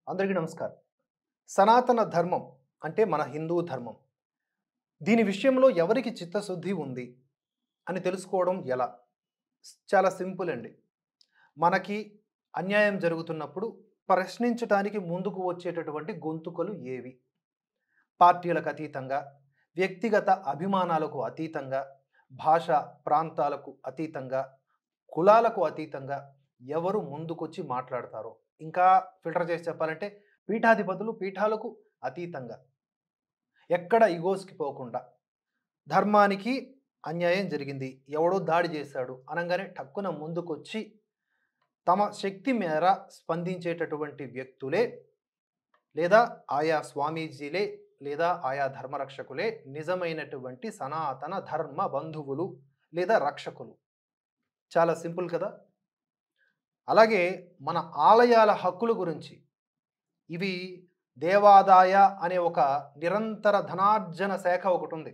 అందరికీ నమస్కారం. సనాతన ధర్మం అంటే మన హిందూ ధర్మం. దీని విషయంలో ఎవరికి చిత్తశుద్ధి ఉంది అని తెలుసుకోవడం ఎలా? చాలా సింపుల్ అండి. మనకి అన్యాయం జరుగుతున్నప్పుడు ప్రశ్నించటానికి ముందుకు వచ్చేటటువంటి గొంతుకలు ఏవి? పార్టీలకు అతీతంగా, వ్యక్తిగత అభిమానాలకు అతీతంగా, భాష, ప్రాంతాలకు అతీతంగా, కులాలకు అతీతంగా ఎవరు ముందుకొచ్చి మాట్లాడతారో, ఇంకా ఫిల్టర్ చేసి చెప్పాలంటే పీఠాధిపతులు పీఠాలకు అతీతంగా, ఎక్కడ ఇగోస్‌కి పోకుండా, ధర్మానికి అన్యాయం జరిగింది, ఎవడో దాడి చేశాడు అనంగానే టక్కున ముందుకొచ్చి తమ శక్తి మేర స్పందించేటటువంటి వ్యక్తులే లేదా ఆయా స్వామీజీలే లేదా ఆయా ధర్మరక్షకులే నిజమైనటువంటి సనాతన ధర్మ బంధువులు లేదా రక్షకులు. చాలా సింపుల్ కదా! అలాగే మన ఆలయాల హక్కుల గురించి, ఇవి దేవాదాయ అనే ఒక నిరంతర ధనార్జన శాఖ ఒకటుంది.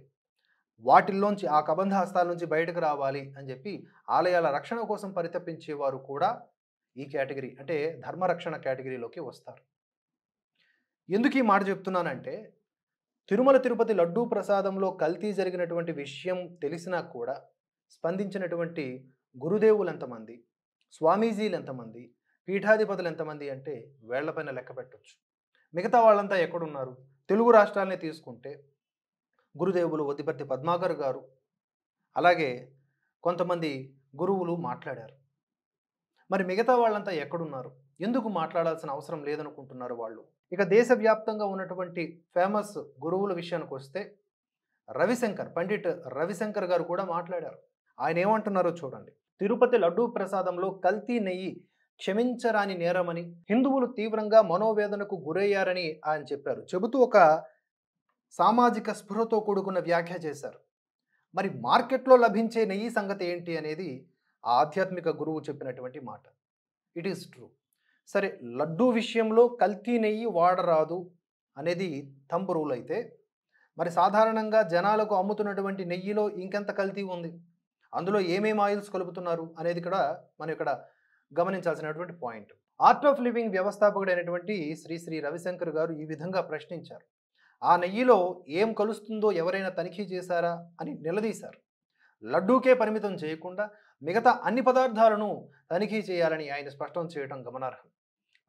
వాటిల్లోంచి ఆ కబంధ హస్తాల నుంచి బయటకు రావాలి అని చెప్పి ఆలయాల రక్షణ కోసం పరితపించేవారు కూడా ఈ కేటగిరీ అంటే ధర్మరక్షణ కేటగిరీలోకి వస్తారు. ఎందుకు ఈ మాట చెప్తున్నానంటే, తిరుమల తిరుపతి లడ్డూ ప్రసాదంలో కల్తీ జరిగినటువంటి విషయం తెలిసినా కూడా స్పందించినటువంటి గురుదేవులు ఎంతమంది, స్వామీజీలు ఎంతమంది, పీఠాధిపతులు ఎంతమంది అంటే వేళ్లపైన లెక్క పెట్టొచ్చు. మిగతా వాళ్ళంతా ఎక్కడున్నారు? తెలుగు రాష్ట్రాలనే తీసుకుంటే గురుదేవులు వద్దిపర్తి పద్మాకర్ గారు, అలాగే కొంతమంది గురువులు మాట్లాడారు. మరి మిగతా వాళ్ళంతా ఎక్కడున్నారు? ఎందుకు మాట్లాడాల్సిన అవసరం లేదనుకుంటున్నారు వాళ్ళు? ఇక దేశవ్యాప్తంగా ఉన్నటువంటి ఫేమస్ గురువుల విషయానికి వస్తే పండిట్ రవిశంకర్ గారు కూడా మాట్లాడారు. ఆయన ఏమంటున్నారో చూడండి. తిరుపతి లడ్డూ ప్రసాదంలో కల్తీ నెయ్యి క్షమించరాని నేరమని, హిందువులు తీవ్రంగా మనోవేదనకు గురయ్యారని ఆయన చెప్పారు. చెబుతూ ఒక సామాజిక స్పృహతో కూడుకున్న వ్యాఖ్య చేశారు. మరి మార్కెట్లో లభించే నెయ్యి సంగతి ఏంటి అనేది ఆ ఆధ్యాత్మిక గురువు చెప్పినటువంటి మాట. It is true. సరే, లడ్డూ విషయంలో కల్తీ నెయ్యి వాడరాదు అనేది థంబ్ రూల్ అయితే, మరి సాధారణంగా జనాలకు అమ్ముతున్నటువంటి నెయ్యిలో ఇంకెంత కల్తీ ఉంది, అందులో ఏమేమి ఆయిల్స్ కలుపుతున్నారు అనేది కూడా మనం ఇక్కడ గమనించాల్సినటువంటి పాయింట్. ఆర్ట్ ఆఫ్ లివింగ్ వ్యవస్థాపకుడైనటువంటి శ్రీ శ్రీ రవిశంకర్ గారు ఈ విధంగా ప్రశ్నించారు. ఆ నెయ్యిలో ఏం కలుస్తుందో ఎవరైనా తనిఖీ చేశారా అని నిలదీశారు. లడ్డూకే పరిమితం చేయకుండా మిగతా అన్ని పదార్థాలను తనిఖీ చేయాలని ఆయన స్పష్టం చేయడం గమనార్హం.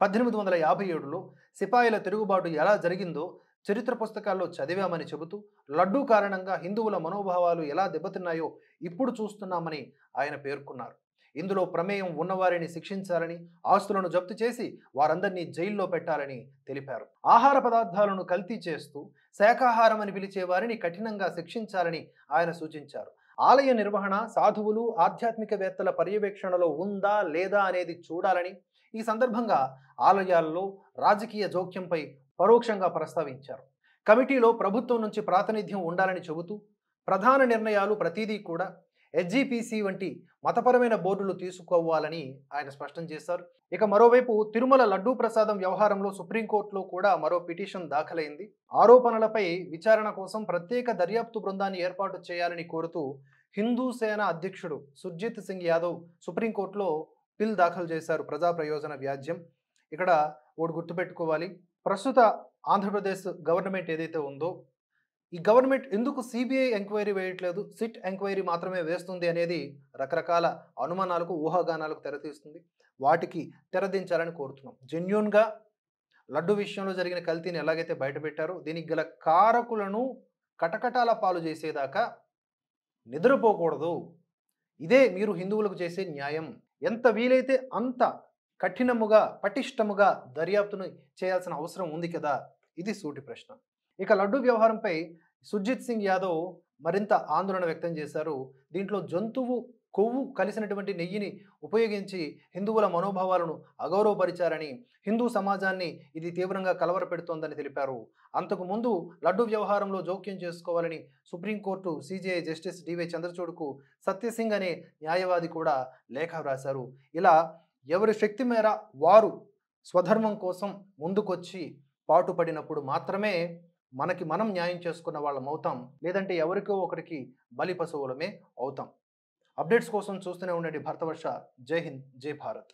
1857లో సిపాయిల తిరుగుబాటు ఎలా జరిగిందో చరిత్ర పుస్తకాల్లో చదివామని చెబుతూ, లడ్డూ కారణంగా హిందువుల మనోభావాలు ఎలా దెబ్బతిన్నాయో ఇప్పుడు చూస్తున్నామని ఆయన పేర్కొన్నారు. ఇందులో ప్రమేయం ఉన్నవారిని శిక్షించాలని, ఆస్తులను జప్తు చేసి వారందరినీ జైల్లో పెట్టాలని తెలిపారు. ఆహార పదార్థాలను కల్తీ చేస్తూ శాకాహారం అని పిలిచే వారిని కఠినంగా శిక్షించాలని ఆయన సూచించారు. ఆలయ నిర్వహణ సాధువులు, ఆధ్యాత్మికవేత్తల పర్యవేక్షణలో ఉందా లేదా అనేది చూడాలని, ఈ సందర్భంగా ఆలయాల్లో రాజకీయ జోక్యంపై పరోక్షంగా ప్రస్తావించారు. కమిటీలో ప్రభుత్వం నుంచి ప్రాతినిధ్యం ఉండాలని చెబుతూ, ప్రధాన నిర్ణయాలు ప్రతిదీ కూడా హెచ్జిపిసి వంటి మతపరమైన బోర్డులు తీసుకోవాలని ఆయన స్పష్టం చేశారు. ఇక మరోవైపు తిరుమల లడ్డూ ప్రసాదం వ్యవహారంలో సుప్రీంకోర్టులో కూడా మరో పిటిషన్ దాఖలైంది. ఆరోపణలపై విచారణ కోసం ప్రత్యేక దర్యాప్తు బృందాన్ని ఏర్పాటు చేయాలని కోరుతూ హిందూ సేన అధ్యక్షుడు సుర్జిత్ సింగ్ యాదవ్ సుప్రీంకోర్టులో పిల్ దాఖలు చేశారు. ప్రజా ప్రయోజన వ్యాజ్యం. ఇక్కడ ఒకటి గుర్తుపెట్టుకోవాలి, ప్రస్తుత ఆంధ్రప్రదేశ్ గవర్నమెంట్ ఏదైతే ఉందో, ఈ గవర్నమెంట్ ఎందుకు సిబిఐ ఎంక్వైరీ వేయట్లేదు, సిట్ ఎంక్వైరీ మాత్రమే వేస్తుంది అనేది రకరకాల అనుమానాలకు, ఊహాగానాలకు తెరతీస్తుంది. వాటికి తెరదించాలని కోరుతున్నాం. జెన్యూన్గా లడ్డు విషయంలో జరిగిన కల్తీని ఎలాగైతే బయటపెట్టారో, దీనికి గల కారకులను కటకటాల పాలు చేసేదాకా నిద్రపోకూడదు. ఇదే మీరు హిందువులకు చేసే న్యాయం. ఎంత వీలైతే అంత కఠినముగా, పటిష్టముగా దర్యాప్తును చేయాల్సిన అవసరం ఉంది కదా, ఇది సూటి ప్రశ్న. ఇక లడ్డూ వ్యవహారంపై సుర్జిత్ సింగ్ యాదవ్ మరింత ఆందోళన వ్యక్తం చేశారు. దీంట్లో జంతువు కొవ్వు కలిసినటువంటి నెయ్యిని ఉపయోగించి హిందువుల మనోభావాలను అగౌరవపరిచారని, హిందూ సమాజాన్ని ఇది తీవ్రంగా కలవరపెడుతోందని తెలిపారు. అంతకుముందు లడ్డూ వ్యవహారంలో జోక్యం చేసుకోవాలని సుప్రీంకోర్టు సిజేఐ జస్టిస్ డివై చంద్రచూడ్కు సత్యసింగ్ అనే న్యాయవాది కూడా లేఖ వ్రాశారు. ఇలా ఎవరి శక్తి మేర వారు స్వధర్మం కోసం ముందుకొచ్చి పాటుపడినప్పుడు మాత్రమే మనకి మనం న్యాయం చేసుకున్న వాళ్ళం అవుతాం. లేదంటే ఎవరికో ఒకరికి బలి పశువులమే అవుతాం. అప్డేట్స్ కోసం చూస్తూనే ఉండండి భారతవర్ష. జై హింద్, జై భారత్.